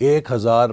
1000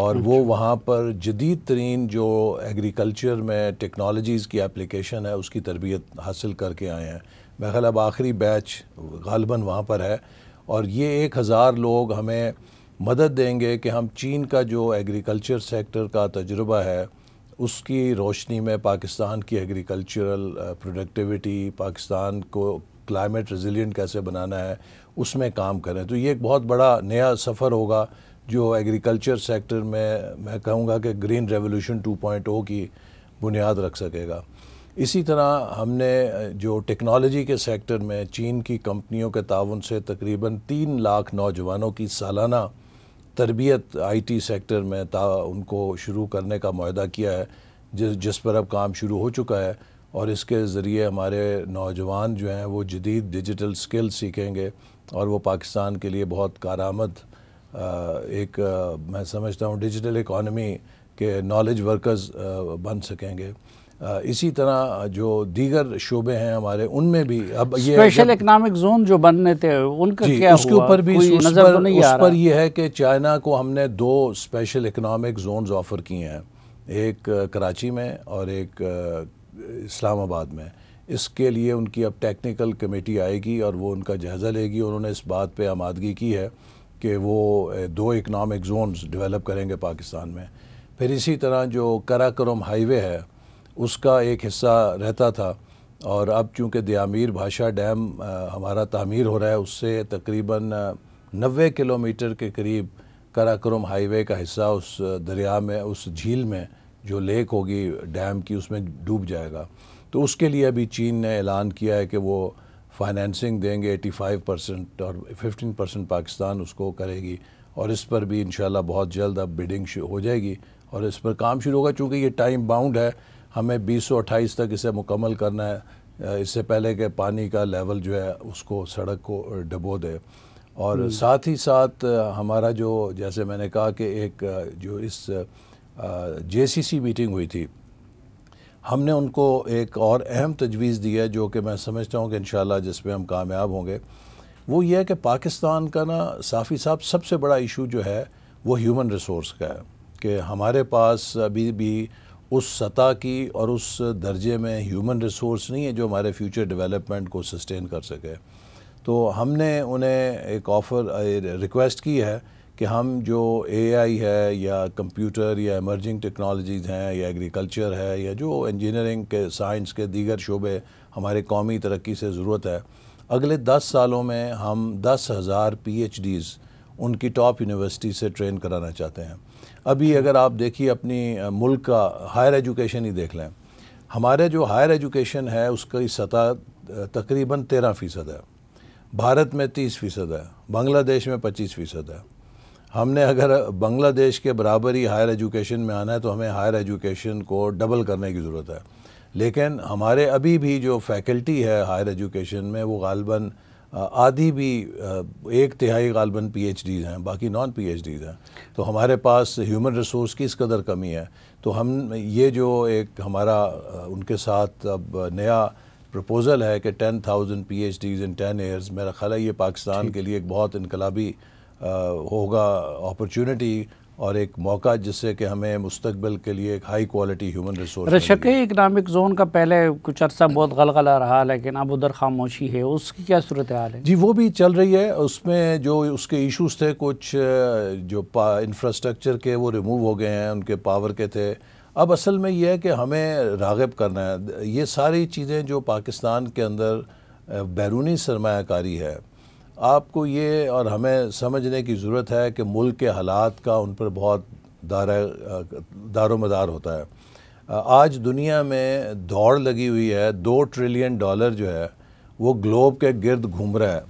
اور وہ وہاں پر جدید ترین جو ایگریکلچر میں ٹیکنالوجیز کی اپلیکیشن ہے اس کی تربیت حاصل کر کے آئے ہیں. میرا خیال اب آخری بیچ غالباً وہاں پر ہے, اور یہ 1000 لوگ ہمیں مدد دیں گے کہ ہم چین کا جو ایگریکلچر سیکٹر کا تجربہ ہے اس کی روشنی میں پاکستان کی ایگریکلچرل پروڈکٹیوٹی, پاکستان کو کلائمیٹ ریزیلینٹ کیسے بنانا ہے, اس میں کام کریں. تو یہ ایک بہت بڑا نیا سفر ہوگا جو ایگریکلچر سیکٹر میں کہوں گا کہ گرین ریولوشن 2.0 کی بنیاد رکھ سکے گا. اسی طرح ہم نے جو ٹیکنالوجی کے سیکٹر میں چین کی کمپنیوں کے تعاون سے تقریباً 3 لاکھ نوجوانوں کی سالانہ تربیت آئی ٹی سیکٹر میں ان کو شروع کرنے کا معاہدہ کیا ہے, جس پر اب کام شروع ہو چکا ہے, اور اس کے ذریعے ہمارے نوجوان جو ہیں وہ جدید ڈیجیٹل سکل سیکھیں گے اور وہ پاکستان کے لیے بہت کارآمد ایک میں سمجھتا ہوں ڈیجیٹل اکانومی کے نالج ورکرز بن سکیں گے. اسی طرح جو دیگر شعبے ہیں ہمارے ان میں بھی اب یہ اسپیشل اکنامک زون جو بننے تھے ان کا کیا اس کے اوپر بھی نظر تو نہیں آ رہا. اس پر یہ ہے کہ چائنا کو ہم نے 2 اسپیشل اکنامک زونز آفر کیے ہیں, ایک کراچی میں اور ایک اسلام آباد میں. اس کے لیے ان کی اب ٹیکنیکل کمیٹی آئے گی اور وہ ان کا جائزہ لے گی. انہوں نے اس بات پہ آمادگی کی ہے کہ وہ 2 اکنامک زونز ڈیولپ کریں گے پاکستان میں. پھر اسی طرح جو کراکرم ہائی وے ہے اس کا ایک حصہ رہتا تھا, اور اب چونکہ دیامیر بھاشا ڈیم ہمارا تعمیر ہو رہا ہے, اس سے تقریباً 90 کلومیٹر کے قریب کراکرم ہائی وے کا حصہ اس دریا میں, اس جھیل میں جو لیک ہوگی ڈیم کی, اس میں ڈوب جائے گا. تو اس کے لیے ابھی چین نے اعلان کیا ہے کہ وہ فائنینسنگ دیں گے 85% اور 15% پاکستان اس کو کرے گی, اور اس پر بھی انشاءاللہ بہت جلد اب بیڈنگ ہو جائے گی اور اس پر کام شروع ہوگا. چونکہ یہ ٹائم باؤنڈ ہے, ہمیں 2028 تک اسے مکمل کرنا ہے, اس سے پہلے کہ پانی کا لیول جو ہے اس کو سڑک کو ڈبو دے. اور ساتھ ہی ساتھ ہمارا جو جیسے میں نے کہا کہ ایک جو اس JCC میٹنگ ہوئی تھی, ہم نے ان کو ایک اور اہم تجویز دی ہے جو کہ میں سمجھتا ہوں کہ انشاءاللہ جس پہ ہم کامیاب ہوں گے. وہ یہ ہے کہ پاکستان کا صافی صاحب سب سے بڑا ایشو جو ہے وہ ہیومن ریسورس کا ہے, کہ ہمارے پاس ابھی بھی اس سطح کی اور اس درجے میں ہیومن ریسورس نہیں ہے جو ہمارے فیوچر ڈیولپمنٹ کو سسٹین کر سکے. تو ہم نے انہیں ایک ریکویسٹ کی ہے کہ ہم جو AI ہے یا کمپیوٹر یا ایمرجنگ ٹیکنالوجیز ہیں یا ایگریکلچر ہے یا جو انجینئرنگ کے سائنس کے دیگر شعبے ہمارے قومی ترقی سے ضرورت ہے, اگلے 10 سالوں میں ہم 10,000 PhDs ان کی ٹاپ یونیورسٹی سے ٹرین کرانا چاہتے ہیں. ابھی اگر آپ دیکھیے اپنی ملک کا ہائر ایجوکیشن ہی دیکھ لیں, ہمارے جو ہائر ایجوکیشن ہے اس کی سطح تقریباً 13% ہے, بھارت میں 30% ہے, بنگلہ دیش میں 25% ہے. ہم نے اگر بنگلہ دیش کے برابر ہی ہائر ایجوکیشن میں آنا ہے تو ہمیں ہائر ایجوکیشن کو ڈبل کرنے کی ضرورت ہے. لیکن ہمارے ابھی بھی جو فیکلٹی ہے ہائر ایجوکیشن میں وہ غالباً آدھی بھی 1/3 غالباً PhDs ہیں, باقی نان PhDs ہیں. تو ہمارے پاس ہیومن ریسورس کی اس قدر کمی ہے. تو ہم یہ جو ایک ہمارا ان کے ساتھ اب نیا پروپوزل ہے کہ 10,000 PhDs in 10 years, میرا خیال ہے یہ پاکستان کے لیے ایک بہت انقلابی ہوگا اپرچونٹی اور ایک موقع جس سے کہ ہمیں مستقبل کے لیے ایک ہائی کوالٹی ہیومن ریسورس. رشکی اکنامک زون کا پہلے کچھ عرصہ بہت غلغلہ رہا لیکن اب ادھر خاموشی ہے, اس کی کیا صورتحال ہے؟ جی وہ بھی چل رہی ہے. اس میں جو اس کے ایشوز تھے کچھ جو انفراسٹرکچر کے وہ ریموو ہو گئے ہیں, ان کے پاور کے تھے. اب اصل میں یہ ہے کہ ہمیں راغب کرنا ہے. یہ ساری چیزیں جو پاکستان کے اندر بیرونی سرمایہ کاری ہے, آپ کو یہ اور ہمیں سمجھنے کی ضرورت ہے کہ ملک کے حالات کا ان پر بہت دار و مدار ہوتا ہے. آج دنیا میں دوڑ لگی ہوئی ہے, $2 ٹریلین جو ہے وہ گلوب کے گرد گھوم رہا ہے.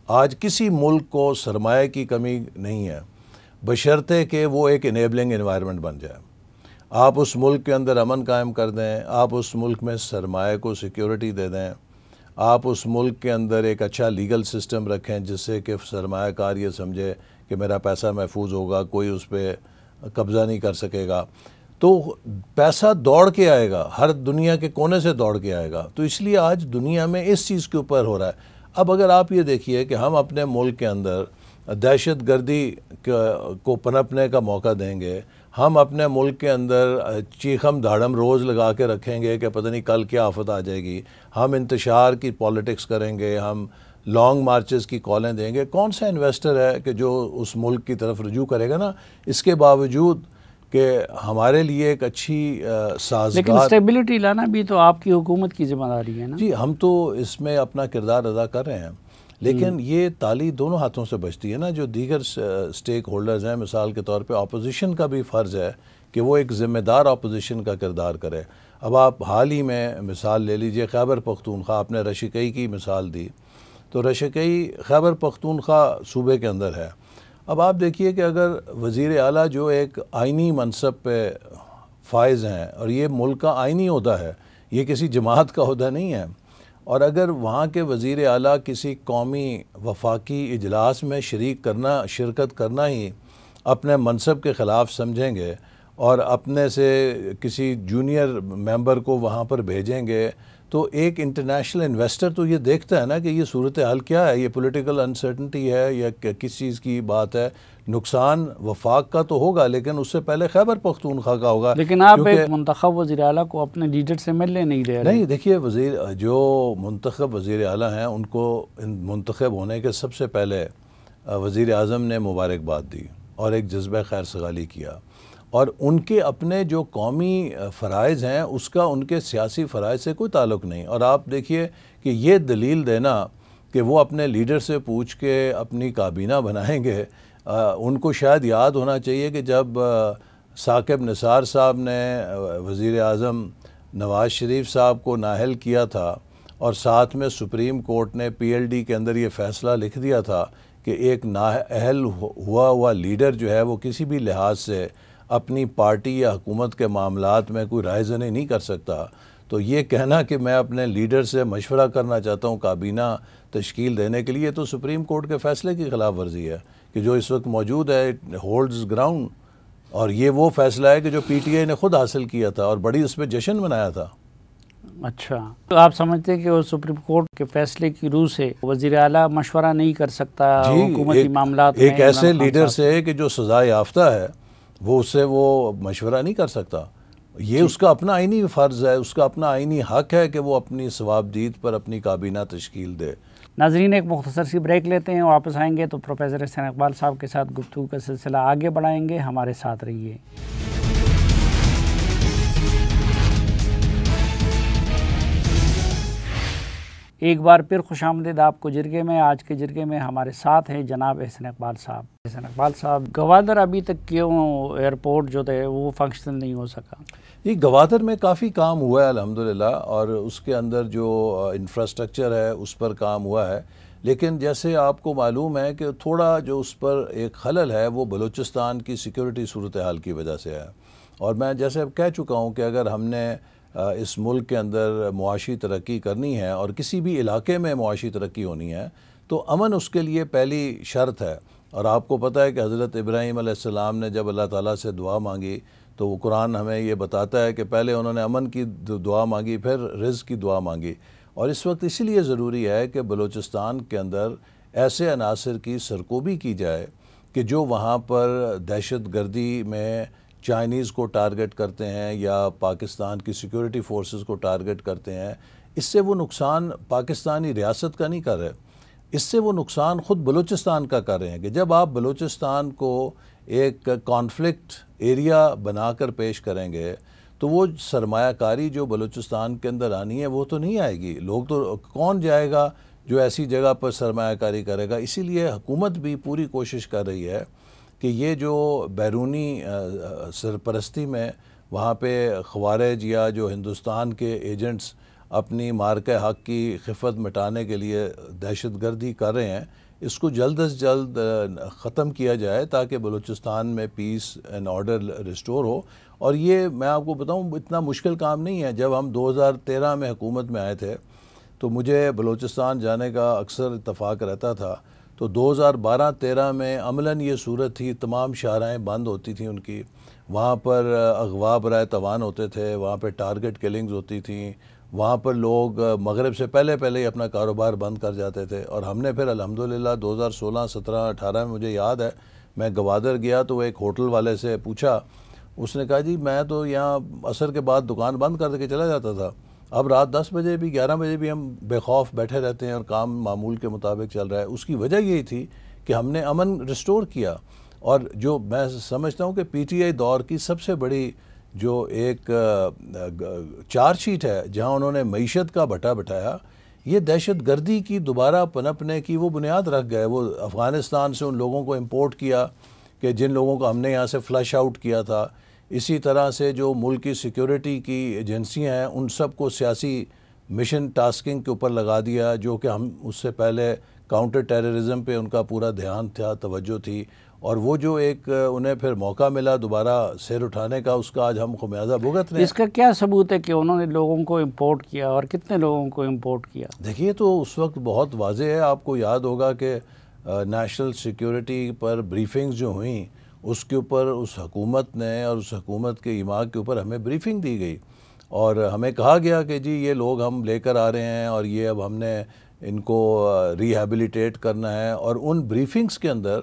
آج کسی ملک کو سرمایہ کی کمی نہیں ہے بشرطے کہ وہ ایک انیبلنگ انوائرمنٹ بن جائے. آپ اس ملک کے اندر امن قائم کر دیں, آپ اس ملک میں سرمایہ کو سیکیورٹی دے دیں, آپ اس ملک کے اندر ایک اچھا لیگل سسٹم رکھیں جس سے کہ سرمایہ کار یہ سمجھے کہ میرا پیسہ محفوظ ہوگا, کوئی اس پہ قبضہ نہیں کر سکے گا, تو پیسہ دوڑ کے آئے گا, ہر دنیا کے کونے سے دوڑ کے آئے گا. تو اس لیے آج دنیا میں اس چیز کے اوپر ہو رہا ہے. اب اگر آپ یہ دیکھیے کہ ہم اپنے ملک کے اندر دہشت گردی کو پنپنے کا موقع دیں گے، ہم اپنے ملک کے اندر چیخم دھاڑم روز لگا کے رکھیں گے کہ پتہ نہیں کل کیا آفت آ جائے گی، ہم انتشار کی پالیٹکس کریں گے، ہم لانگ مارچز کی کالیں دیں گے، کون سا انویسٹر ہے کہ جو اس ملک کی طرف رجوع کرے گا نا؟ اس کے باوجود کہ ہمارے لیے ایک اچھی سازگار، لیکن اسٹیبلٹی لانا بھی تو آپ کی حکومت کی ذمہ داری ہے نا؟ جی ہم تو اس میں اپنا کردار ادا کر رہے ہیں، لیکن یہ تالی دونوں ہاتھوں سے بجتی ہے نا۔ جو دیگر سٹیک ہولڈرز ہیں، مثال کے طور پہ اپوزیشن کا بھی فرض ہے کہ وہ ایک ذمہ دار اپوزیشن کا کردار کرے۔ اب آپ حال ہی میں مثال لے لیجئے خیبر پختونخوا، آپ نے رشکئی کی مثال دی، تو رشکئی خیبر پختونخوا صوبے کے اندر ہے۔ اب آپ دیکھیے کہ اگر وزیر اعلیٰ جو ایک آئینی منصب پہ فائز ہیں، اور یہ ملک کا آئینی عہدہ ہے، یہ کسی جماعت کا عہدہ نہیں ہے، اور اگر وہاں کے وزیر اعلیٰ کسی قومی وفاقی اجلاس میں شرکت کرنا ہی اپنے منصب کے خلاف سمجھیں گے اور اپنے سے کسی جونیئر ممبر کو وہاں پر بھیجیں گے، تو ایک انٹرنیشنل انویسٹر تو یہ دیکھتا ہے نا کہ یہ صورتحال کیا ہے، یہ پولیٹیکل انسرٹنٹی ہے یا کس چیز کی بات ہے۔ نقصان وفاق کا تو ہوگا، لیکن اس سے پہلے خیبر پختونخوا کا ہوگا۔ لیکن آپ ایک منتخب وزیر اعلیٰ کو اپنے لیڈر سے ملنے نہیں دے رہے۔ نہیں، دیکھیے جو منتخب وزیر اعلیٰ ہیں ان کو منتخب ہونے کے سب سے پہلے وزیر اعظم نے مبارکباد دی اور ایک جذبہ خیر سگالی کیا، اور ان کے اپنے جو قومی فرائض ہیں اس کا ان کے سیاسی فرائض سے کوئی تعلق نہیں۔ اور آپ دیکھیے کہ یہ دلیل دینا کہ وہ اپنے لیڈر سے پوچھ کے اپنی کابینہ بنائیں گے، ان کو شاید یاد ہونا چاہیے کہ جب ثاقب نثار صاحب نے وزیر اعظم نواز شریف صاحب کو نااہل کیا تھا، اور ساتھ میں سپریم کورٹ نے پی ایل ڈی کے اندر یہ فیصلہ لکھ دیا تھا کہ ایک نااہل ہوا لیڈر جو ہے وہ کسی بھی لحاظ سے اپنی پارٹی یا حکومت کے معاملات میں کوئی رائے زنی نہیں کر سکتا، تو یہ کہنا کہ میں اپنے لیڈر سے مشورہ کرنا چاہتا ہوں کابینہ تشکیل دینے کے لیے، تو سپریم کورٹ کے فیصلے کی خلاف ورزی ہے کہ جو اس وقت موجود ہے، اٹ ہولڈز گراؤنڈ، اور یہ وہ فیصلہ ہے کہ جو پی ٹی آئی نے خود حاصل کیا تھا اور بڑی اس پہ جشن منایا تھا۔ اچھا، تو آپ سمجھتے ہیں کہ وہ سپریم کورٹ کے فیصلے کی روح سے وزیر اعلیٰ مشورہ نہیں کر سکتا حکومتی معاملات میں؟ ایک ایسے لیڈر سے کہ جو سزا یافتہ ہے، وہ اس سے وہ مشورہ نہیں کر سکتا۔ یہ اس کا اپنا آئینی فرض ہے، اس کا اپنا آئینی حق ہے کہ وہ اپنی ثوابدید پر اپنی کابینہ تشکیل دے۔ ناظرین، ایک مختصر سی بریک لیتے ہیں، واپس آئیں گے تو پروفیسر احسان اقبال صاحب کے ساتھ گفتگو کا سلسلہ آگے بڑھائیں گے، ہمارے ساتھ رہیے۔ ایک بار پھر خوش آمدید آپ کو جرگے میں۔ آج کے جرگے میں ہمارے ساتھ ہیں جناب احسان اقبال صاحب۔ احسان اقبال صاحب، گوادر ابھی تک کیوں ایئرپورٹ جو تھے وہ فنکشنل نہیں ہو سکا؟ یہ گوادر میں کافی کام ہوا ہے الحمدللہ، اور اس کے اندر جو انفراسٹرکچر ہے اس پر کام ہوا ہے، لیکن جیسے آپ کو معلوم ہے کہ تھوڑا جو اس پر ایک خلل ہے وہ بلوچستان کی سیکیورٹی صورتحال کی وجہ سے ہے۔ اور میں جیسے اب کہہ چکا ہوں کہ اگر ہم نے اس ملک کے اندر معاشی ترقی کرنی ہے اور کسی بھی علاقے میں معاشی ترقی ہونی ہے تو امن اس کے لیے پہلی شرط ہے۔ اور آپ کو پتہ ہے کہ حضرت ابراہیم علیہ السلام نے جب اللہ تعالیٰ سے دعا مانگی تو وہ قرآن ہمیں یہ بتاتا ہے کہ پہلے انہوں نے امن کی دعا مانگی، پھر رزق کی دعا مانگی۔ اور اس وقت اسی لیے ضروری ہے کہ بلوچستان کے اندر ایسے عناصر کی سرکوبی کی جائے کہ جو وہاں پر دہشت گردی میں چائنیز کو ٹارگٹ کرتے ہیں یا پاکستان کی سیکیورٹی فورسز کو ٹارگٹ کرتے ہیں، اس سے وہ نقصان پاکستانی ریاست کا نہیں کر رہے، اس سے وہ نقصان خود بلوچستان کا کر رہے ہیں کہ جب آپ بلوچستان کو ایک کانفلکٹ ایریا بنا کر پیش کریں گے تو وہ سرمایہ کاری جو بلوچستان کے اندر آنی ہے وہ تو نہیں آئے گی۔ لوگ تو کون جائے گا جو ایسی جگہ پر سرمایہ کاری کرے گا؟ اسی لیے حکومت بھی پوری کوشش کر رہی ہے کہ یہ جو بیرونی سرپرستی میں وہاں پہ خوارج یا جو ہندوستان کے ایجنٹس اپنی مارکہ حق کی خفت مٹانے کے لیے دہشت گردی کر رہے ہیں، اس کو جلد از جلد ختم کیا جائے تاکہ بلوچستان میں پیس اینڈ آرڈر ریسٹور ہو۔ اور یہ میں آپ کو بتاؤں اتنا مشکل کام نہیں ہے۔ جب ہم 2013 میں حکومت میں آئے تھے تو مجھے بلوچستان جانے کا اکثر اتفاق رہتا تھا، تو 2012-13 میں عملاً یہ صورت تھی، تمام شاہراہیں بند ہوتی تھیں ان کی، وہاں پر اغوا برائے توان ہوتے تھے، وہاں پہ ٹارگٹ کلنگز ہوتی تھیں، وہاں پر لوگ مغرب سے پہلے ہی اپنا کاروبار بند کر جاتے تھے، اور ہم نے پھر الحمدللہ 2016 17 18 میں مجھے یاد ہے میں گوادر گیا تو ایک ہوٹل والے سے پوچھا، اس نے کہا جی میں تو یہاں عصر کے بعد دکان بند کر کے چلا جاتا تھا، اب رات 10 بجے بھی 11 بجے بھی ہم بے خوف بیٹھے رہتے ہیں اور کام معمول کے مطابق چل رہا ہے۔ اس کی وجہ یہی تھی کہ ہم نے امن ریسٹور کیا، اور جو میں سمجھتا ہوں کہ پی ٹی آئی دور کی سب سے بڑی جو ایک چارج شیٹ ہے جہاں انہوں نے معیشت کا بٹا بٹھایا، یہ دہشت گردی کی دوبارہ پنپنے کی وہ بنیاد رکھ گئے۔ وہ افغانستان سے ان لوگوں کو امپورٹ کیا کہ جن لوگوں کو ہم نے یہاں سے فلش آؤٹ کیا تھا، اسی طرح سے جو ملک کی سیکیورٹی کی ایجنسیاں ہیں ان سب کو سیاسی مشن ٹاسکنگ کے اوپر لگا دیا، جو کہ ہم اس سے پہلے کاؤنٹر ٹیررزم پہ ان کا پورا دھیان تھا، توجہ تھی، اور وہ جو ایک انہیں پھر موقع ملا دوبارہ سیر اٹھانے کا، اس کا آج ہم خمیازہ بھگت رہے ہیں۔ اس کا کیا ثبوت ہے کہ انہوں نے لوگوں کو امپورٹ کیا اور کتنے لوگوں کو امپورٹ کیا؟ دیکھیے تو اس وقت بہت واضح ہے، آپ کو یاد ہوگا کہ نیشنل سیکیورٹی پر بریفنگز جو ہوئیں اس کے اوپر اس حکومت نے اور اس حکومت کے ایما کے اوپر ہمیں بریفنگ دی گئی، اور ہمیں کہا گیا کہ جی یہ لوگ ہم لے کر آ رہے ہیں اور یہ اب ہم نے ان کو ریہیبلیٹیٹ کرنا ہے، اور ان بریفنگز کے اندر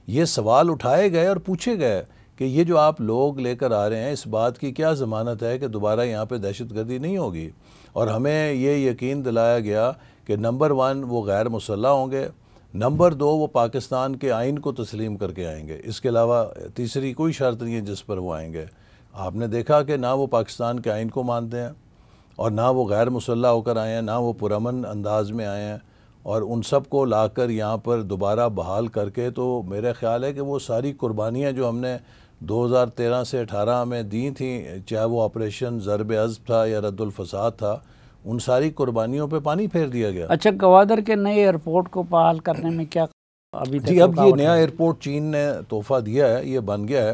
یہ سوال اٹھائے گئے اور پوچھے گئے کہ یہ جو آپ لوگ لے کر آ رہے ہیں اس بات کی کیا ضمانت ہے کہ دوبارہ یہاں پہ دہشت گردی نہیں ہوگی، اور ہمیں یہ یقین دلایا گیا کہ نمبر 1 وہ غیر مسلح ہوں گے، نمبر 2 وہ پاکستان کے آئین کو تسلیم کر کے آئیں گے، اس کے علاوہ تیسری کوئی شرط نہیں ہے جس پر وہ آئیں گے۔ آپ نے دیکھا کہ نہ وہ پاکستان کے آئین کو مانتے ہیں، اور نہ وہ غیر مسلح ہو کر آئے ہیں، نہ وہ پرامن انداز میں آئے ہیں، اور ان سب کو لا کر یہاں پر دوبارہ بحال کر کے، تو میرا خیال ہے کہ وہ ساری قربانیاں جو ہم نے 2013 سے 18 میں دی تھیں، چاہے وہ آپریشن ضرب عضب تھا یا رد الفساد تھا، ان ساری قربانیوں پہ پانی پھیر دیا گیا۔ اچھا، گوادر کے نئے ایئرپورٹ کو بحال کرنے میں کیا ابھی تک جی اب یہ رکاوٹ نیا ہے؟ ایئرپورٹ چین نے تحفہ دیا ہے، یہ بن گیا ہے،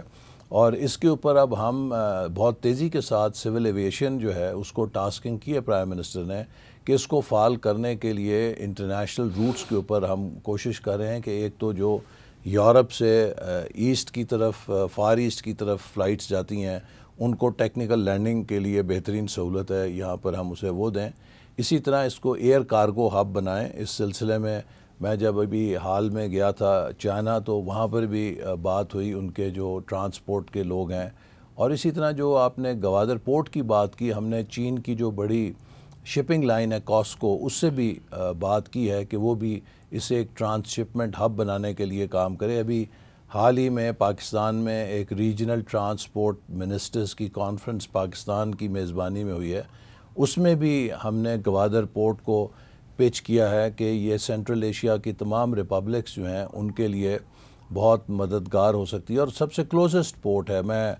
اور اس کے اوپر اب ہم بہت تیزی کے ساتھ سول ایویشن جو ہے اس کو ٹاسکنگ کی ہے پرائم منسٹر نے کہ اس کو فعال کرنے کے لیے انٹرنیشنل روٹس کے اوپر ہم کوشش کر رہے ہیں کہ ایک تو جو یورپ سے ایسٹ کی طرف، فار ایسٹ کی طرف فلائٹس جاتی ہیں ان کو ٹیکنیکل لینڈنگ کے لیے بہترین سہولت ہے، یہاں پر ہم اسے وہ دیں، اسی طرح اس کو ایئر کارگو ہب بنائیں۔ اس سلسلے میں میں جب ابھی حال میں گیا تھا چائنا تو وہاں پر بھی بات ہوئی ان کے جو ٹرانسپورٹ کے لوگ ہیں، اور اسی طرح جو آپ نے گوادر پورٹ کی بات کی، ہم نے چین کی جو بڑی شپنگ لائن ہے کاسکو، اس سے بھی بات کی ہے کہ وہ بھی اسے ایک ٹرانس شپمنٹ ہب بنانے کے لیے کام کرے۔ ابھی حال ہی میں پاکستان میں ایک ریجنل ٹرانسپورٹ منسٹرز کی کانفرنس پاکستان کی میزبانی میں ہوئی ہے، اس میں بھی ہم نے گوادر پورٹ کو پیچ کیا ہے کہ یہ سینٹرل ایشیا کی تمام ریپبلکس جو ہیں ان کے لیے بہت مددگار ہو سکتی ہے، اور سب سے کلوزسٹ پورٹ ہے۔ میں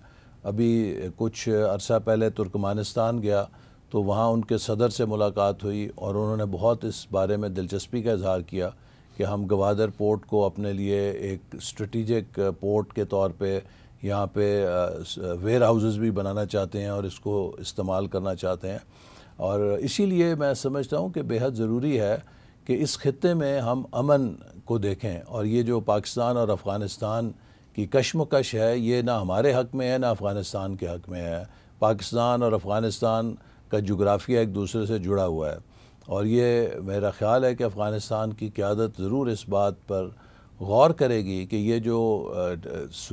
ابھی کچھ عرصہ پہلے ترکمانستان گیا تو وہاں ان کے صدر سے ملاقات ہوئی، اور انہوں نے بہت اس بارے میں دلچسپی کا اظہار کیا کہ ہم گوادر پورٹ کو اپنے لیے ایک اسٹریٹجک پورٹ کے طور پہ یہاں پہ ویئر ہاؤسز بھی بنانا چاہتے ہیں اور اس کو استعمال کرنا چاہتے ہیں، اور اسی لیے میں سمجھتا ہوں کہ بیحد ضروری ہے کہ اس خطے میں ہم امن کو دیکھیں، اور یہ جو پاکستان اور افغانستان کی کشمکش ہے یہ نہ ہمارے حق میں ہے نہ افغانستان کے حق میں ہے۔ پاکستان اور افغانستان کا جغرافیہ ایک دوسرے سے جڑا ہوا ہے، اور یہ میرا خیال ہے کہ افغانستان کی قیادت ضرور اس بات پر غور کرے گی کہ یہ جو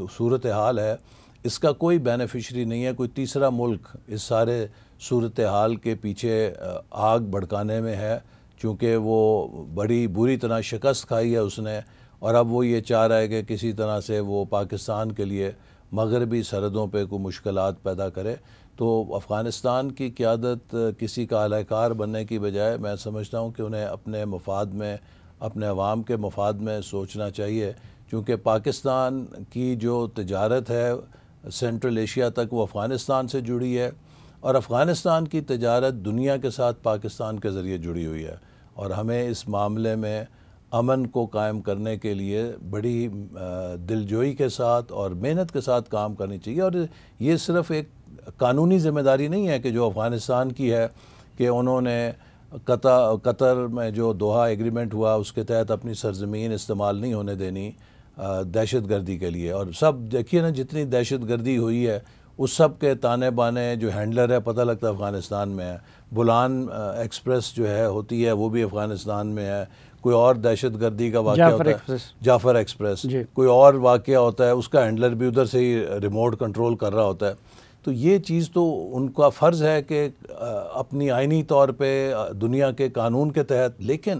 صورتحال ہے اس کا کوئی بینیفیشری نہیں ہے، کوئی تیسرا ملک اس سارے صورتحال کے پیچھے آگ بھڑکانے میں ہے، چونکہ وہ بڑی بری طرح شکست کھائی ہے اس نے، اور اب وہ یہ چاہ رہا ہے کہ کسی طرح سے وہ پاکستان کے لیے مغربی سرحدوں پہ کوئی مشکلات پیدا کرے۔ تو افغانستان کی قیادت کسی کا اہلکار بننے کی بجائے میں سمجھتا ہوں کہ انہیں اپنے مفاد میں، اپنے عوام کے مفاد میں سوچنا چاہیے، کیونکہ پاکستان کی جو تجارت ہے سینٹرل ایشیا تک وہ افغانستان سے جڑی ہے، اور افغانستان کی تجارت دنیا کے ساتھ پاکستان کے ذریعے جڑی ہوئی ہے، اور ہمیں اس معاملے میں امن کو قائم کرنے کے لیے بڑی دلجوئی کے ساتھ اور محنت کے ساتھ کام کرنی چاہیے۔ اور یہ صرف ایک قانونی ذمہ داری نہیں ہے کہ جو افغانستان کی ہے کہ انہوں نے قطر میں جو دوحہ ایگریمنٹ ہوا اس کے تحت اپنی سرزمین استعمال نہیں ہونے دینی دہشت گردی کے لیے، اور سب دیکھیے نا جتنی دہشت گردی ہوئی ہے اس سب کے تانے بانے، جو ہینڈلر ہے پتہ لگتا ہے افغانستان میں ہے، بولان ایکسپریس جو ہے ہوتی ہے وہ بھی افغانستان میں ہے، کوئی اور دہشت گردی کا واقعہ ہوتا ہے جعفر ایکسپریس، کوئی اور واقعہ ہوتا ہے اس کا ہینڈلر بھی ادھر سے ہی ریموٹ کنٹرول کر رہا ہوتا ہے. تو یہ چیز تو ان کا فرض ہے کہ اپنی آئینی طور پہ دنیا کے قانون کے تحت، لیکن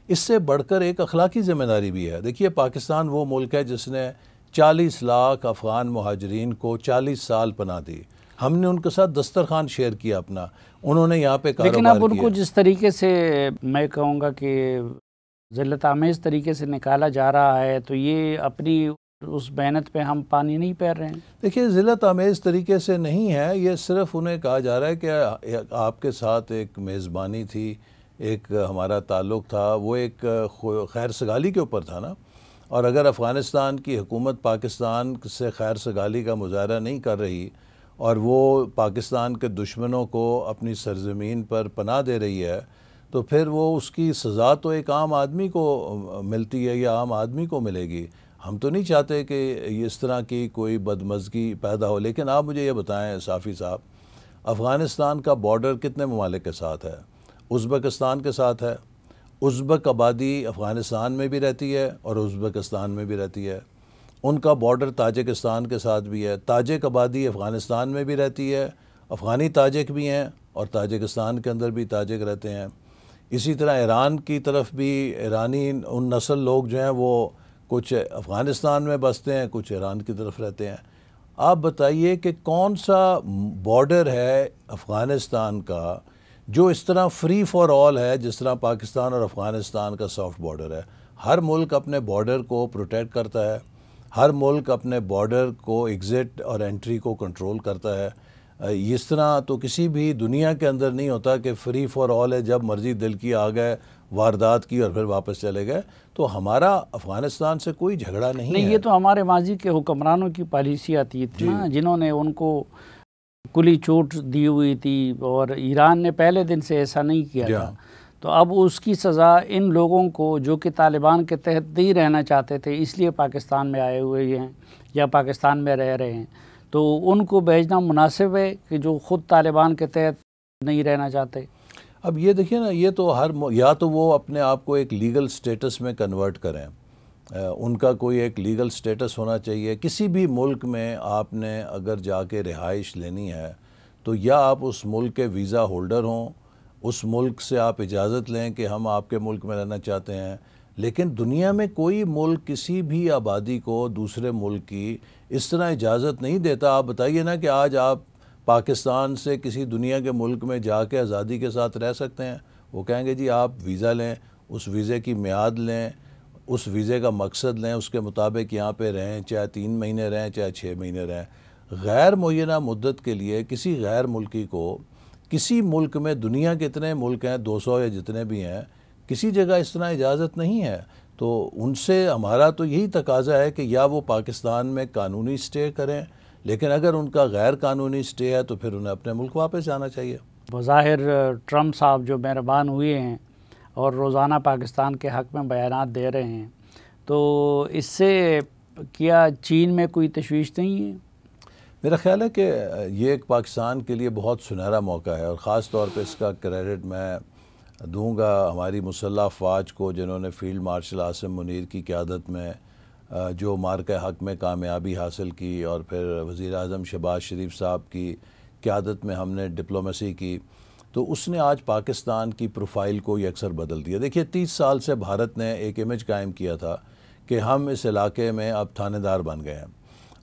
اس سے بڑھ کر ایک اخلاقی ذمہ داری بھی ہے. دیکھیے پاکستان وہ ملک ہے جس نے 40 لاکھ افغان مہاجرین کو 40 سال پناہ دی. ہم نے ان کے ساتھ دسترخوان شیئر کیا اپنا، انہوں نے یہاں پہ کاروبار کیا. لیکن اب ان کو جس طریقے سے میں کہوں گا کہ ذلت آمیز طریقے سے نکالا جا رہا ہے، تو یہ اپنی اس محنت پہ ہم پانی نہیں پیر رہے ہیں. دیکھیے ذلت آمیز طریقے سے نہیں ہے، یہ صرف انہیں کہا جا رہا ہے کہ آپ کے ساتھ ایک میزبانی تھی، ایک ہمارا تعلق تھا، وہ ایک خیر سگالی کے اوپر تھا نا. اور اگر افغانستان کی حکومت پاکستان سے خیر سگالی کا مظاہرہ نہیں کر رہی اور وہ پاکستان کے دشمنوں کو اپنی سرزمین پر پناہ دے رہی ہے، تو پھر وہ اس کی سزا تو ایک عام آدمی کو ملتی ہے یا عام آدمی کو ملے گی. ہم تو نہیں چاہتے کہ اس طرح کی کوئی بدمزگی پیدا ہو. لیکن آپ مجھے یہ بتائیں صافی صاحب، افغانستان کا بارڈر کتنے ممالک کے ساتھ ہے؟ ازبکستان کے ساتھ ہے. ازبک آبادی افغانستان میں بھی رہتی ہے اور ازبکستان میں بھی رہتی ہے. ان کا بارڈر تاجکستان کے ساتھ بھی ہے. تاجک آبادی افغانستان میں بھی رہتی ہے، افغانی تاجک بھی ہیں اور تاجکستان کے اندر بھی تاجک رہتے ہیں. اسی طرح ایران کی طرف بھی ایرانی ان نسل لوگ جو ہیں وہ کچھ افغانستان میں بستے ہیں، کچھ ایران کی طرف رہتے ہیں. آپ بتائیے کہ کون سا بارڈر ہے افغانستان کا جو اس طرح فری فار آل ہے جس طرح پاکستان اور افغانستان کا سافٹ بارڈر ہے. ہر ملک اپنے بارڈر کو پروٹیکٹ کرتا ہے، ہر ملک اپنے بارڈر کو ایگزٹ اور انٹری کو کنٹرول کرتا ہے. اس طرح تو کسی بھی دنیا کے اندر نہیں ہوتا کہ فری فار آل ہے، جب مرضی دل کی آ گئے، واردات کی اور پھر واپس چلے گئے. تو ہمارا افغانستان سے کوئی جھگڑا نہیں ہے. یہ تو ہمارے ماضی کے حکمرانوں کی پالیسی آتی تھی نا، جنہوں نے ان کو کلی چھوٹ دی ہوئی تھی، اور ایران نے پہلے دن سے ایسا نہیں کیا تھا. تو اب اس کی سزا ان لوگوں کو جو کہ طالبان کے تحت نہیں رہنا چاہتے تھے، اس لیے پاکستان میں آئے ہوئے ہیں یا پاکستان میں رہ رہے ہیں، تو ان کو بھیجنا مناسب ہے کہ جو خود طالبان کے تحت نہیں رہنا چاہتے. اب یہ دیکھیے نا، یہ تو یا تو وہ اپنے آپ کو ایک لیگل سٹیٹس میں کنورٹ کریں، ان کا کوئی ایک لیگل سٹیٹس ہونا چاہیے. کسی بھی ملک میں آپ نے اگر جا کے رہائش لینی ہے تو یا آپ اس ملک کے ویزا ہولڈر ہوں، اس ملک سے آپ اجازت لیں کہ ہم آپ کے ملک میں رہنا چاہتے ہیں. لیکن دنیا میں کوئی ملک کسی بھی آبادی کو دوسرے ملک کی اس طرح اجازت نہیں دیتا. آپ بتائیے نا کہ آج آپ پاکستان سے کسی دنیا کے ملک میں جا کے آزادی کے ساتھ رہ سکتے ہیں؟ وہ کہیں گے جی آپ ویزا لیں، اس ویزے کی میعاد لیں، اس ویزے کا مقصد لیں، اس کے مطابق یہاں پہ رہیں، چاہے 3 مہینے رہیں چاہے 6 مہینے رہیں. غیر معینہ مدت کے لیے کسی غیر ملکی کو کسی ملک میں، دنیا کے اتنے ملک ہیں 200 یا جتنے بھی ہیں، کسی جگہ اس طرح اجازت نہیں ہے. تو ان سے ہمارا تو یہی تقاضا ہے کہ یا وہ پاکستان میں قانونی سٹے کریں، لیکن اگر ان کا غیر قانونی سٹے ہے تو پھر انہیں اپنے ملک واپس جانا چاہیے. بظاہر ٹرمپ صاحب جو مہربان ہوئے ہیں اور روزانہ پاکستان کے حق میں بیانات دے رہے ہیں، تو اس سے کیا چین میں کوئی تشویش نہیں ہے؟ میرا خیال ہے کہ یہ ایک پاکستان کے لیے بہت سنہرا موقع ہے، اور خاص طور پہ اس کا کریڈٹ میں دوں گا ہماری مسلح افواج کو، جنہوں نے فیلڈ مارشل عاصم منیر کی قیادت میں جو مارکہ حق میں کامیابی حاصل کی، اور پھر وزیر اعظم شہباز شریف صاحب کی قیادت میں ہم نے ڈپلومیسی کی، تو اس نے آج پاکستان کی پروفائل کو یکسر بدل دیا. دیکھیے 30 سال سے بھارت نے ایک امیج قائم کیا تھا کہ ہم اس علاقے میں اب تھانے دار بن گئے ہیں،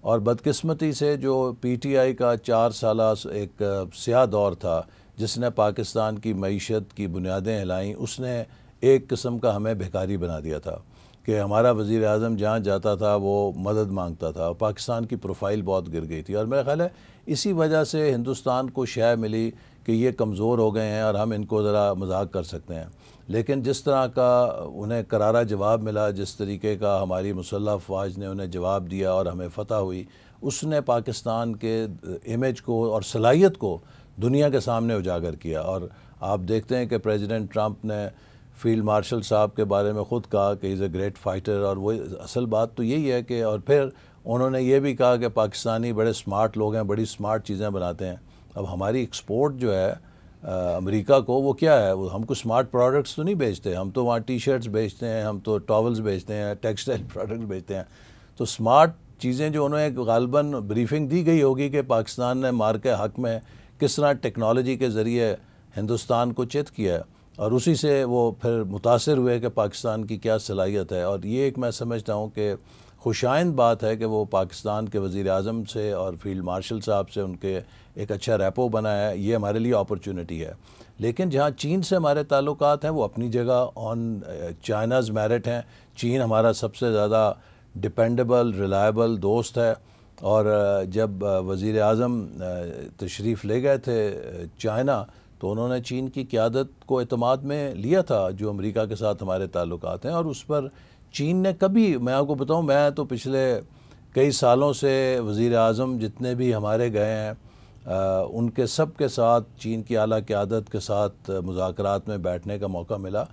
اور بدقسمتی سے جو پی ٹی آئی کا 4 سالہ ایک سیاہ دور تھا جس نے پاکستان کی معیشت کی بنیادیں ہلائیں، اس نے ایک قسم کا ہمیں بھکاری بنا دیا تھا کہ ہمارا وزیر اعظم جہاں جاتا تھا وہ مدد مانگتا تھا. پاکستان کی پروفائل بہت گر گئی تھی، اور میرا خیال ہے اسی وجہ سے ہندوستان کو شے ملی کہ یہ کمزور ہو گئے ہیں اور ہم ان کو ذرا مذاق کر سکتے ہیں. لیکن جس طرح کا انہیں کرارا جواب ملا، جس طریقے کا ہماری مسلح افواج نے انہیں جواب دیا اور ہمیں فتح ہوئی، اس نے پاکستان کے امیج کو اور صلاحیت کو دنیا کے سامنے اجاگر کیا. اور آپ دیکھتے ہیں کہ پریزیڈنٹ ٹرمپ نے فیلڈ مارشل صاحب کے بارے میں خود کہا کہ از اے گریٹ فائٹر، اور وہ اصل بات تو یہی ہے کہ اور پھر انہوں نے یہ بھی کہا کہ پاکستانی بڑے سمارٹ لوگ ہیں، بڑی سمارٹ چیزیں بناتے ہیں۔ اب ہماری ایکسپورٹ جو ہے امریکہ کو، وہ کیا ہے؟ وہ ہم کو سمارٹ پروڈکٹس تو نہیں بیچتے، ہم تو وہاں ٹی شرٹس بیچتے ہیں، ہم تو ٹاولز بیچتے ہیں، ٹیکسٹائل پروڈکٹس بیچتے ہیں۔ تو سمارٹ چیزیں جو انہیں غالباً بریفنگ دی گئی ہوگی کہ پاکستان نے مار کے حق میں کس طرح ٹیکنالوجی کے ذریعے ہندوستان کو چت کیا ہے، اور اسی سے وہ پھر متاثر ہوئے کہ پاکستان کی کیا صلاحیت ہے۔ اور یہ ایک میں سمجھتا ہوں کہ خوشائند بات ہے کہ وہ پاکستان کے وزیر اعظم سے اور فیلڈ مارشل صاحب سے ان کے ایک اچھا ریپو بنا ہے، یہ ہمارے لیے اپرچونٹی ہے۔ لیکن جہاں چین سے ہمارے تعلقات ہیں وہ اپنی جگہ آن چائناز میرٹ ہیں۔ چین ہمارا سب سے زیادہ ڈپینڈیبل ریلائبل دوست ہے، اور جب وزیر اعظم تشریف لے گئے تھے چائنا تو انہوں نے چین کی قیادت کو اعتماد میں لیا تھا جو امریکہ کے ساتھ ہمارے تعلقات ہیں، اور اس پر چین نے کبھی، میں آپ کو بتاؤں، میں تو پچھلے کئی سالوں سے وزیر اعظم جتنے بھی ہمارے گئے ہیں ان کے سب کے ساتھ چین کی اعلیٰ قیادت کے ساتھ مذاکرات میں بیٹھنے کا موقع ملا۔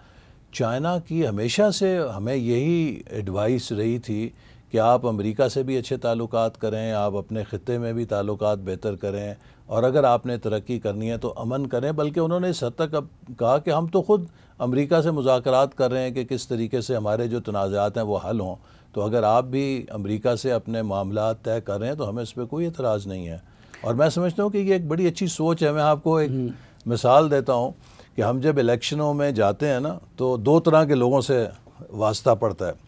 چائنا کی ہمیشہ سے ہمیں یہی ایڈوائس رہی تھی کہ آپ امریکہ سے بھی اچھے تعلقات کریں، آپ اپنے خطے میں بھی تعلقات بہتر کریں، اور اگر آپ نے ترقی کرنی ہے تو امن کریں۔ بلکہ انہوں نے اس حد تک اب کہا کہ ہم تو خود امریکہ سے مذاکرات کر رہے ہیں کہ کس طریقے سے ہمارے جو تنازعات ہیں وہ حل ہوں، تو اگر آپ بھی امریکہ سے اپنے معاملات طے کر رہے ہیں تو ہمیں اس پہ کوئی اعتراض نہیں ہے۔ اور میں سمجھتا ہوں کہ یہ ایک بڑی اچھی سوچ ہے۔ میں آپ کو ایک مثال دیتا ہوں کہ ہم جب الیکشنوں میں جاتے ہیں نا تو دو طرح کے لوگوں سے واسطہ پڑتا ہے۔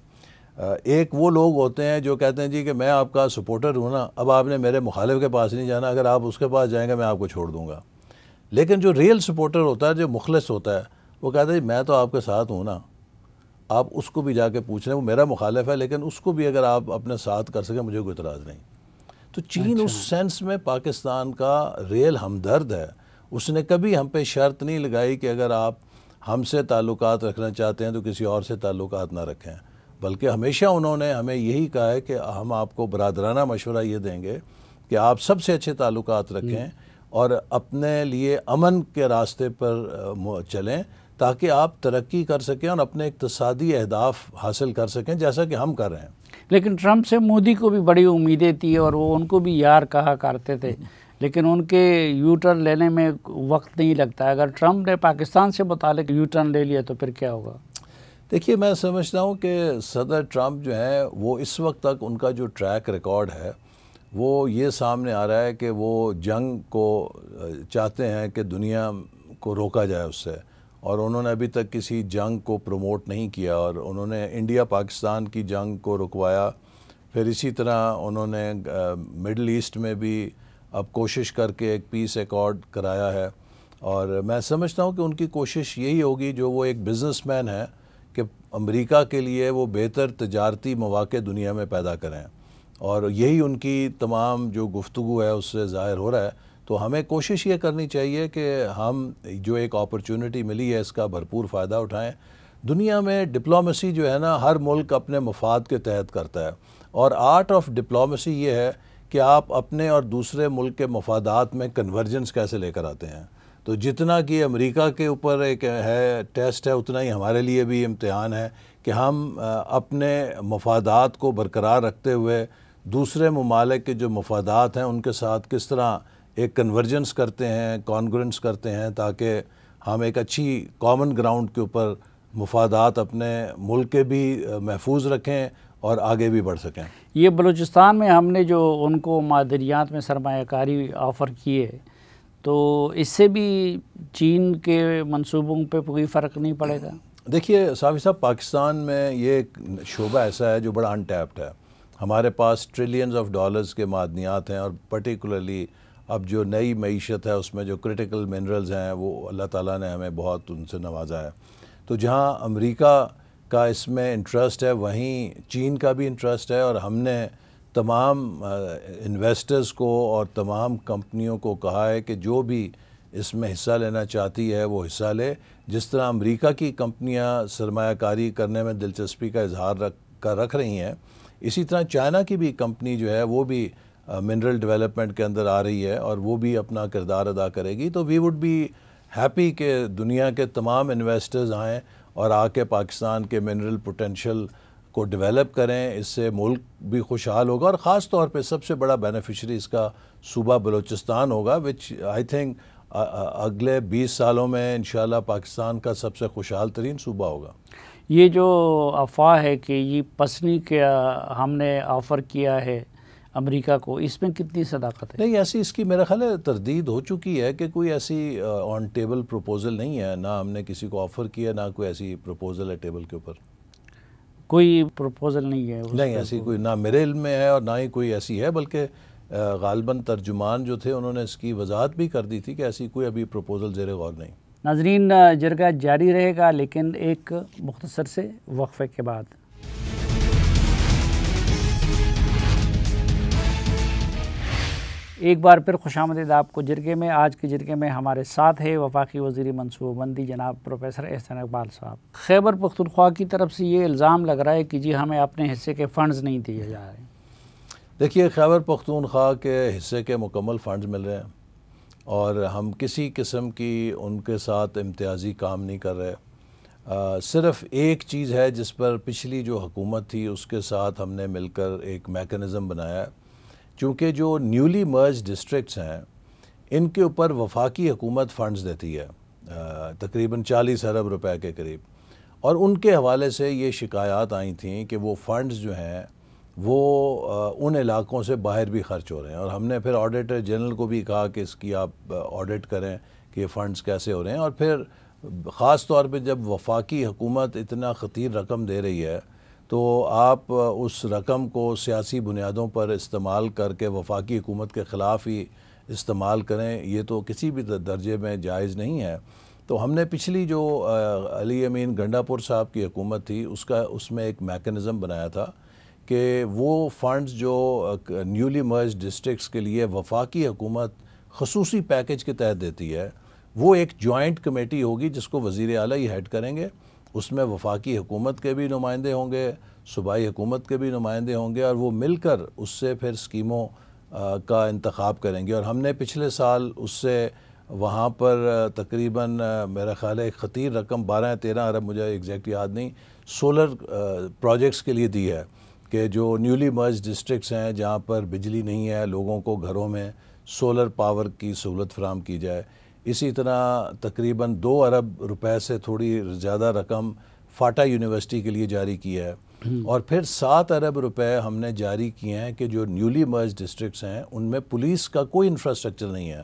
ایک وہ لوگ ہوتے ہیں جو کہتے ہیں جی کہ میں آپ کا سپورٹر ہوں نا، اب آپ نے میرے مخالف کے پاس نہیں جانا، اگر آپ اس کے پاس جائیں گے میں آپ کو چھوڑ دوں گا۔ لیکن جو ریئل سپورٹر ہوتا ہے، جو مخلص ہوتا ہے، وہ کہتا ہے جی میں تو آپ کے ساتھ ہوں نا، آپ اس کو بھی جا کے پوچھ رہے ہیں، وہ میرا مخالف ہے لیکن اس کو بھی اگر آپ اپنے ساتھ کر سکیں مجھے کوئی اعتراض نہیں۔ تو چین اس سینس میں پاکستان کا ریئل ہمدرد ہے۔ اس نے کبھی ہم پہ شرط نہیں لگائی کہ اگر آپ ہم سے تعلقات رکھنا چاہتے ہیں تو کسی اور سے تعلقات نہ رکھیں، بلکہ ہمیشہ انہوں نے ہمیں یہی کہا ہے کہ ہم آپ کو برادرانہ مشورہ یہ دیں گے کہ آپ سب سے اچھے تعلقات رکھیں اور اپنے لیے امن کے راستے پر چلیں تاکہ آپ ترقی کر سکیں اور اپنے اقتصادی اہداف حاصل کر سکیں جیسا کہ ہم کر رہے ہیں۔ لیکن ٹرمپ سے مودی کو بھی بڑی امیدیں تھی اور وہ ان کو بھی یار کہا کرتے تھے، لیکن ان کے یو ٹرن لینے میں وقت نہیں لگتا ہے۔ اگر ٹرمپ نے پاکستان سے متعلق یو ٹرن لے لیا تو پھر کیا ہوگا؟ دیکھیے میں سمجھتا ہوں کہ صدر ٹرمپ جو ہیں وہ اس وقت تک ان کا جو ٹریک ریکارڈ ہے وہ یہ سامنے آ رہا ہے کہ وہ جنگ کو چاہتے ہیں کہ دنیا کو روکا جائے اس سے، اور انہوں نے ابھی تک کسی جنگ کو پروموٹ نہیں کیا، اور انہوں نے انڈیا پاکستان کی جنگ کو رکوایا۔ پھر اسی طرح انہوں نے مڈل ایسٹ میں بھی اب کوشش کر کے ایک پیس ایکارڈ کرایا ہے، اور میں سمجھتا ہوں کہ ان کی کوشش یہی ہوگی، جو وہ ایک بزنس مین ہے، کہ امریکہ کے لیے وہ بہتر تجارتی مواقع دنیا میں پیدا کریں، اور یہی ان کی تمام جو گفتگو ہے اس سے ظاہر ہو رہا ہے۔ تو ہمیں کوشش یہ کرنی چاہیے کہ ہم جو ایک اپرچونٹی ملی ہے اس کا بھرپور فائدہ اٹھائیں۔ دنیا میں ڈپلومیسی جو ہے نا ہر ملک اپنے مفاد کے تحت کرتا ہے، اور آرٹ آف ڈپلومیسی یہ ہے کہ آپ اپنے اور دوسرے ملک کے مفادات میں کنورجنس کیسے لے کر آتے ہیں۔ تو جتنا کہ امریکہ کے اوپر ایک ہے ٹیسٹ ہے، اتنا ہی ہمارے لیے بھی امتحان ہے کہ ہم اپنے مفادات کو برقرار رکھتے ہوئے دوسرے ممالک کے جو مفادات ہیں ان کے ساتھ کس طرح ایک کنورجنس کرتے ہیں، کانگرنس کرتے ہیں، تاکہ ہم ایک اچھی کامن گراؤنڈ کے اوپر مفادات اپنے ملک کے بھی محفوظ رکھیں اور آگے بھی بڑھ سکیں۔ یہ بلوچستان میں ہم نے جو ان کو معدنیات میں سرمایہ کاری آفر کی ہے، تو اس سے بھی چین کے منصوبوں پہ کوئی فرق نہیں پڑے گا؟ دیکھیے صافی صاحب، پاکستان میں یہ ایک شعبہ ایسا ہے جو بڑا انٹیپڈ ہے۔ ہمارے پاس ٹریلینز آف ڈالرز کے معدنیات ہیں، اور پرٹیکولرلی اب جو نئی معیشت ہے اس میں جو کرٹیکل منرلز ہیں وہ اللہ تعالیٰ نے ہمیں بہت ان سے نوازا ہے۔ تو جہاں امریکہ کا اس میں انٹرسٹ ہے وہیں چین کا بھی انٹرسٹ ہے، اور ہم نے تمام انویسٹرز کو اور تمام کمپنیوں کو کہا ہے کہ جو بھی اس میں حصہ لینا چاہتی ہے وہ حصہ لے۔ جس طرح امریکہ کی کمپنیاں سرمایہ کاری کرنے میں دلچسپی کا اظہار رکھ رہی ہیں، اسی طرح چائنا کی بھی کمپنی جو ہے وہ بھی منرل ڈیولپمنٹ کے اندر آ رہی ہے، اور وہ بھی اپنا کردار ادا کرے گی۔ تو وی وڈ بی ہیپی کہ دنیا کے تمام انویسٹرز آئیں اور آ کے پاکستان کے منرل پوٹینشل کو ڈیولپ کریں، اس سے ملک بھی خوشحال ہوگا، اور خاص طور پہ سب سے بڑا بینیفیشری اس کا صوبہ بلوچستان ہوگا، وچ آئی تھنک اگلے 20 سالوں میں انشاءاللہ پاکستان کا سب سے خوشحال ترین صوبہ ہوگا۔ یہ جو افواہ ہے کہ یہ پسنی کا ہم نے آفر کیا ہے امریکہ کو، اس میں کتنی صداقت ہے؟ نہیں، ایسی اس کی میرا خیال ہے تردید ہو چکی ہے کہ کوئی ایسی آن ٹیبل پروپوزل نہیں ہے، نہ ہم نے کسی کو آفر کیا، نہ کوئی ایسی پروپوزل ہے ٹیبل کے اوپر، کوئی پروپوزل نہیں ہے نہیں ایسی کوئی، نہ میرے علم میں ہے اور نہ ہی کوئی ایسی ہے، بلکہ غالباً ترجمان جو تھے انہوں نے اس کی وضاحت بھی کر دی تھی کہ ایسی کوئی ابھی پروپوزل زیر غور نہیں۔ ناظرین، جرگہ جاری رہے گا لیکن ایک مختصر سے وقفے کے بعد۔ ایک بار پھر خوش آمدید آپ کو جرگے میں۔ آج کے جرگے میں ہمارے ساتھ ہے وفاقی وزیر منصوبہ بندی جناب پروفیسر احسن اقبال صاحب۔ خیبر پختونخوا کی طرف سے یہ الزام لگ رہا ہے کہ جی ہمیں اپنے حصے کے فنڈز نہیں دیے جا رہے ہیں۔ دیکھیے، خیبر پختونخوا کے حصے کے مکمل فنڈز مل رہے ہیں، اور ہم کسی قسم کی ان کے ساتھ امتیازی کام نہیں کر رہے۔ صرف ایک چیز ہے جس پر پچھلی جو حکومت تھی اس کے ساتھ ہم نے مل کر ایک میکنزم بنایا ہے، چونکہ جو نیولی مرج ڈسٹرکٹس ہیں ان کے اوپر وفاقی حکومت فنڈز دیتی ہے، تقریباً 40 ارب روپے کے قریب، اور ان کے حوالے سے یہ شکایات آئی تھیں کہ وہ فنڈز جو ہیں وہ ان علاقوں سے باہر بھی خرچ ہو رہے ہیں، اور ہم نے پھر آڈیٹر جنرل کو بھی کہا کہ اس کی آپ آڈٹ کریں کہ یہ فنڈز کیسے ہو رہے ہیں، اور پھر خاص طور پہ جب وفاقی حکومت اتنا خطیر رقم دے رہی ہے تو آپ اس رقم کو سیاسی بنیادوں پر استعمال کر کے وفاقی حکومت کے خلاف ہی استعمال کریں، یہ تو کسی بھی درجے میں جائز نہیں ہے۔ تو ہم نے پچھلی جو علی امین گنڈا پور صاحب کی حکومت تھی اس میں ایک میکنزم بنایا تھا کہ وہ فنڈز جو نیولی مرج ڈسٹرکٹس کے لیے وفاقی حکومت خصوصی پیکج کے تحت دیتی ہے، وہ ایک جوائنٹ کمیٹی ہوگی جس کو وزیر اعلیٰ ہی ہیڈ کریں گے، اس میں وفاقی حکومت کے بھی نمائندے ہوں گے، صوبائی حکومت کے بھی نمائندے ہوں گے، اور وہ مل کر اس سے پھر اسکیموں کا انتخاب کریں گے۔ اور ہم نے پچھلے سال اس سے وہاں پر تقریباً میرا خیال ہے ایک خطیر رقم 12-13 ارب، مجھے ایگزیکٹ یاد نہیں، سولر پروجیکٹس کے لیے دی ہے، کہ جو نیولی مرج ڈسٹرکٹس ہیں جہاں پر بجلی نہیں ہے، لوگوں کو گھروں میں سولر پاور کی سہولت فراہم کی جائے۔ اسی طرح تقریباً 2 ارب روپے سے تھوڑی زیادہ رقم فاٹا یونیورسٹی کے لیے جاری کی ہے، اور پھر 7 ارب روپے ہم نے جاری کیے ہیں کہ جو نیولی مرج ڈسٹرکٹس ہیں ان میں پولیس کا کوئی انفراسٹرکچر نہیں ہے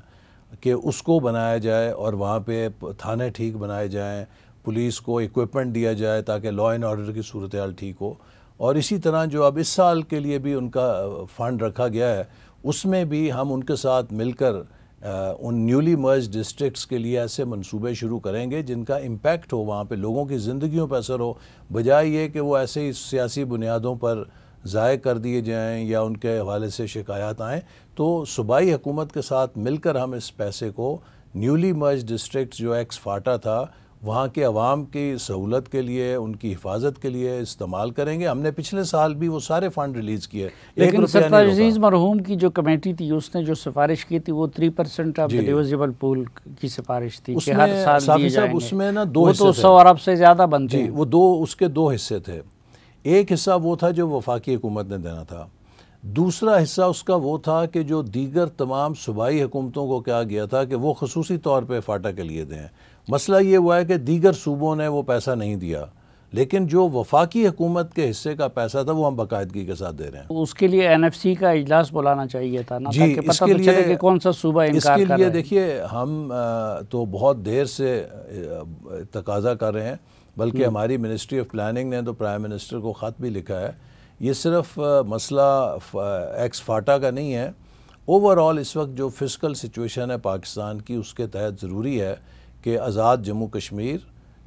کہ اس کو بنایا جائے، اور وہاں پہ تھانے ٹھیک بنائے جائیں، پولیس کو ایکوپمنٹ دیا جائے تاکہ لا اینڈ آرڈر کی صورتحال ٹھیک ہو۔ اور اسی طرح جو اب اس سال کے لیے بھی ان کا فنڈ رکھا گیا ہے، اس میں بھی ہم ان کے ساتھ مل کر ان نیولی مرج ڈسٹرکٹس کے لیے ایسے منصوبے شروع کریں گے جن کا امپیکٹ ہو، وہاں پہ لوگوں کی زندگیوں پہ اثر ہو، بجائے یہ کہ وہ ایسے ہی سیاسی بنیادوں پر ضائع کر دیے جائیں یا ان کے حوالے سے شکایات آئیں۔ تو صوبائی حکومت کے ساتھ مل کر ہم اس پیسے کو نیولی مرج ڈسٹرکٹس جو ایکس فاٹا تھا وہاں کے عوام کی سہولت کے لیے، ان کی حفاظت کے لیے استعمال کریں گے۔ ہم نے پچھلے سال بھی وہ سارے فنڈ ریلیز کیے، لیکن ستار عزیز مرحوم کی جو کمیٹی تھی اس نے جو سفارش کی تھی وہ 3% آف ڈیویزیبل پول کی سفارش تھی کہ ہر سال دیے جائیں گے۔ اس میں نا 2 وہ تو 100 ارب سے زیادہ بنتے ہیں۔ وہ اس کے 2 حصے تھے، ایک حصہ وہ تھا جو وفاقی حکومت نے دینا تھا، دوسرا حصہ اس کا وہ تھا کہ جو دیگر تمام صوبائی حکومتوں کو کہا گیا تھا کہ وہ خصوصی طور پہ فاٹا کے لیے دیں۔ مسئلہ یہ ہوا ہے کہ دیگر صوبوں نے وہ پیسہ نہیں دیا، لیکن جو وفاقی حکومت کے حصے کا پیسہ تھا وہ ہم باقاعدگی کے ساتھ دے رہے ہیں۔ اس کے لیے NFC کا اجلاس بلانا چاہیے تھا نا، تاکہ پتہ تو چلے کہ کون سا صوبہ انکار کر رہا ہے۔ اس کے لیے دیکھیے ہم تو بہت دیر سے تقاضا کر رہے ہیں، بلکہ ہماری منسٹری آف پلاننگ نے تو پرائم منسٹر کو خط بھی لکھا ہے۔ یہ صرف مسئلہ ایکس فاٹا کا نہیں ہے، اوورآل اس وقت جو فسکل سچویشن ہے پاکستان کی اس کے تحت ضروری ہے کہ آزاد جموں کشمیر،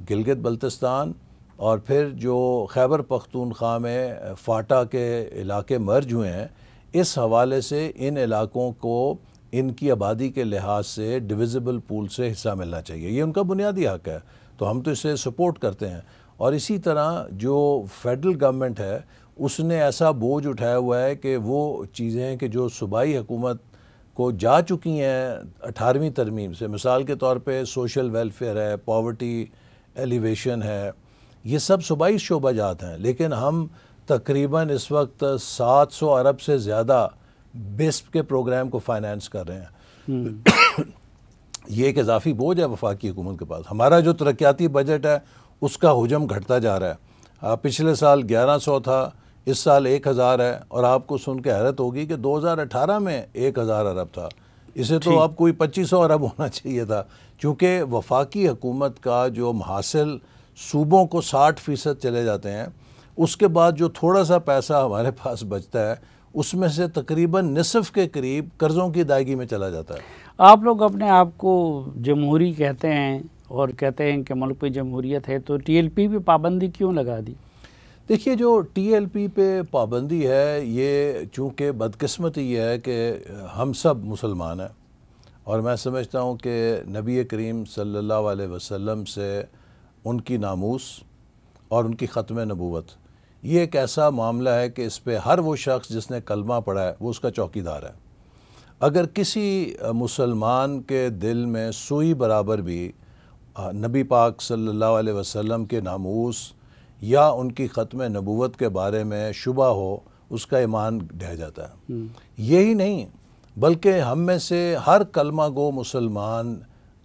گلگت بلتستان اور پھر جو خیبر پختونخوا میں فاٹا کے علاقے مرج ہوئے ہیں، اس حوالے سے ان علاقوں کو ان کی آبادی کے لحاظ سے ڈویزیبل پول سے حصہ ملنا چاہیے، یہ ان کا بنیادی حق ہے، تو ہم تو اسے سپورٹ کرتے ہیں۔ اور اسی طرح جو فیڈرل گورنمنٹ ہے اس نے ایسا بوجھ اٹھایا ہوا ہے کہ وہ چیزیں کہ جو صوبائی حکومت کو جا چکی ہیں 18ویں ترمیم سے، مثال کے طور پہ سوشل ویلفیئر ہے، پاورٹی ایلیویشن ہے، یہ سب صوبائی شعبہ جات ہیں، لیکن ہم تقریباً اس وقت 700 ارب سے زیادہ بسپ کے پروگرام کو فائنانس کر رہے ہیں۔ یہ ایک اضافی بوجھ ہے وفاقی حکومت کے پاس۔ ہمارا جو ترقیاتی بجٹ ہے اس کا حجم گھٹتا جا رہا ہے۔ پچھلے سال 1100 تھا، اس سال 1000 ہے، اور آپ کو سن کے حیرت ہوگی کہ 2018 میں 1000 ارب تھا۔ اسے تو اب کوئی 2500 ارب ہونا چاہیے تھا، چونکہ وفاقی حکومت کا جو محاصل صوبوں کو 60% چلے جاتے ہیں، اس کے بعد جو تھوڑا سا پیسہ ہمارے پاس بچتا ہے اس میں سے تقریباً نصف کے قریب قرضوں کی ادائیگی میں چلا جاتا ہے۔ آپ لوگ اپنے آپ کو جمہوری کہتے ہیں اور کہتے ہیں کہ ملک پہ جمہوریت ہے، تو ٹی ایل پی پہ پابندی کیوں لگا دی؟ دیکھیے، جو ٹی ایل پی پہ پابندی ہے، یہ چونکہ بدقسمتی یہ ہے کہ ہم سب مسلمان ہیں، اور میں سمجھتا ہوں کہ نبی کریم صلی اللہ علیہ وسلم سے ان کی ناموس اور ان کی ختم نبوت، یہ ایک ایسا معاملہ ہے کہ اس پہ ہر وہ شخص جس نے کلمہ پڑھا ہے وہ اس کا چوکیدار ہے۔ اگر کسی مسلمان کے دل میں سوئی برابر بھی نبی پاک صلی اللہ علیہ وسلم کے ناموس یا ان کی ختم نبوت کے بارے میں شبہ ہو، اس کا ایمان ڈھہ جاتا ہے۔ یہی نہیں بلکہ ہم میں سے ہر کلمہ گو مسلمان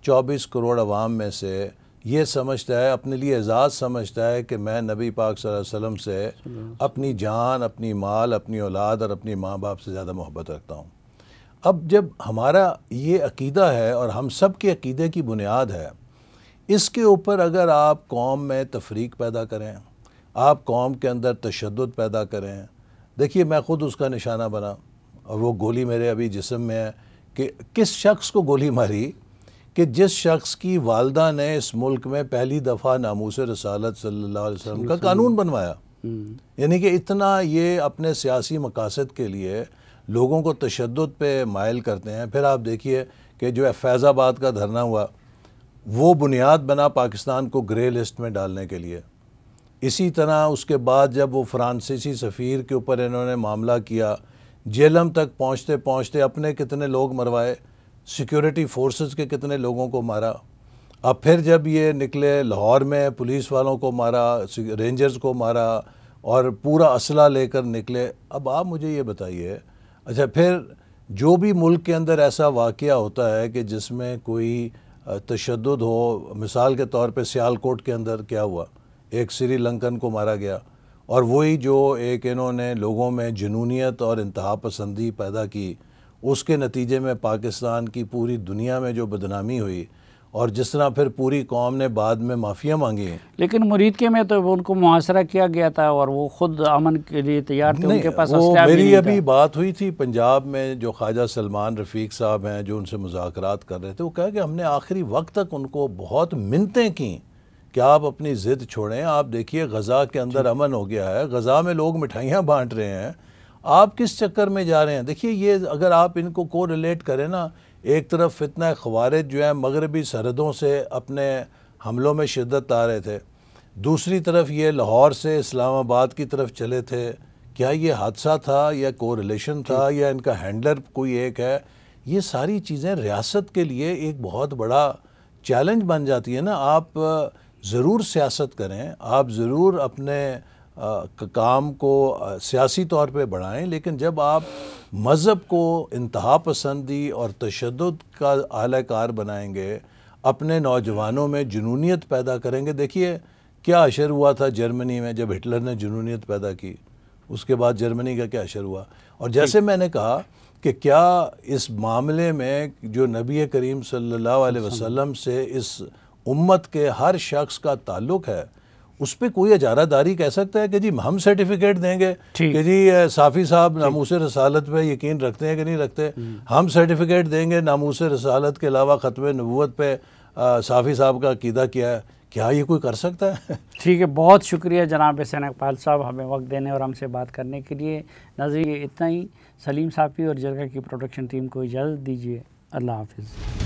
24 کروڑ عوام میں سے یہ سمجھتا ہے، اپنے لیے اعزاز سمجھتا ہے کہ میں نبی پاک صلی اللہ علیہ وسلم سے اپنی جان، اپنی مال، اپنی اولاد اور اپنی ماں باپ سے زیادہ محبت رکھتا ہوں۔ اب جب ہمارا یہ عقیدہ ہے اور ہم سب کے عقیدے کی بنیاد ہے، اس کے اوپر اگر آپ قوم میں تفریق پیدا کریں، آپ قوم کے اندر تشدد پیدا کریں، دیکھیے میں خود اس کا نشانہ بنا، اور وہ گولی میرے ابھی جسم میں ہے کہ کس شخص کو گولی ماری، کہ جس شخص کی والدہ نے اس ملک میں پہلی دفعہ ناموس رسالت صلی اللہ علیہ وسلم کا قانون بنوایا۔ یعنی کہ اتنا یہ اپنے سیاسی مقاصد کے لیے لوگوں کو تشدد پہ مائل کرتے ہیں۔ پھر آپ دیکھیے کہ جو فیض آباد کا دھرنا ہوا، وہ بنیاد بنا پاکستان کو گرے لسٹ میں ڈالنے کے لیے۔ اسی طرح اس کے بعد جب وہ فرانسیسی سفیر کے اوپر انہوں نے معاملہ کیا، جیلم تک پہنچتے پہنچتے اپنے کتنے لوگ مروائے، سیکیورٹی فورسز کے کتنے لوگوں کو مارا۔ اب پھر جب یہ نکلے لاہور میں پولیس والوں کو مارا، رینجرز کو مارا، اور پورا اسلحہ لے کر نکلے۔ اب آپ مجھے یہ بتائیے، اچھا پھر جو بھی ملک کے اندر ایسا واقعہ ہوتا ہے کہ جس میں کوئی تشدد ہو، مثال کے طور پہ سیالکوٹ کے اندر کیا ہوا، ایک سری لنکن کو مارا گیا، اور وہی جو ایک انہوں نے لوگوں میں جنونیت اور انتہا پسندی پیدا کی، اس کے نتیجے میں پاکستان کی پوری دنیا میں جو بدنامی ہوئی، اور جس طرح پھر پوری قوم نے بعد میں معافیاں مانگی۔ لیکن مرید کے میں تو ان کو محاصرہ کیا گیا تھا اور وہ خود امن کے لیے تیار تھے، ان کے پاس اسلحہ بھی نہیں تھا۔ میری ابھی بات ہوئی تھی پنجاب میں، جو خواجہ سلمان رفیق صاحب ہیں جو ان سے مذاکرات کر رہے تھے، وہ کہا کہ ہم نے آخری وقت تک ان کو بہت منتیں کیں کہ آپ اپنی ضد چھوڑیں۔ آپ دیکھیے غزہ کے اندر امن ہو گیا ہے، غزہ میں لوگ مٹھائیاں بانٹ رہے ہیں، آپ کس چکر میں جا رہے ہیں؟ دیکھیے یہ اگر آپ ان کو ریلیٹ کریں نا، ایک طرف فتنہ خوارج جو ہے مغربی سرحدوں سے اپنے حملوں میں شدت آ رہے تھے، دوسری طرف یہ لاہور سے اسلام آباد کی طرف چلے تھے۔ کیا یہ حادثہ تھا یا کوریلیشن تھا یا ان کا ہینڈلر کوئی ایک ہے؟ یہ ساری چیزیں ریاست کے لیے ایک بہت بڑا چیلنج بن جاتی ہے نا۔ آپ ضرور سیاست کریں، آپ ضرور اپنے کام کو سیاسی طور پہ بڑھائیں، لیکن جب آپ مذہب کو انتہا پسندی اور تشدد کا اعلی کار بنائیں گے، اپنے نوجوانوں میں جنونیت پیدا کریں گے۔ دیکھیے کیا اشر ہوا تھا جرمنی میں جب ہٹلر نے جنونیت پیدا کی، اس کے بعد جرمنی کا کیا اشر ہوا۔ اور جیسے میں نے کہا کہ کیا اس معاملے میں جو نبی کریم صلی اللہ علیہ وسلم سے اس امت کے ہر شخص کا تعلق ہے، اس پہ کوئی اجارہ داری کہہ سکتا ہے کہ جی ہم سرٹیفکیٹ دیں گے کہ جی صافی صاحب ناموس رسالت پہ یقین رکھتے ہیں کہ نہیں رکھتے، ہم سرٹیفکیٹ دیں گے ناموس رسالت کے علاوہ ختم نبوت پہ صافی صاحب کا عقیدہ کیا ہے؟ کیا یہ کوئی کر سکتا ہے؟ ٹھیک ہے، بہت شکریہ جناب حسین اقبال صاحب ہمیں وقت دینے اور ہم سے بات کرنے کے لیے۔ ناظرین اتنا ہی، سلیم صافی اور جرگہ کی پروڈکشن ٹیم کو اجازت دیجیے، اللہ حافظ۔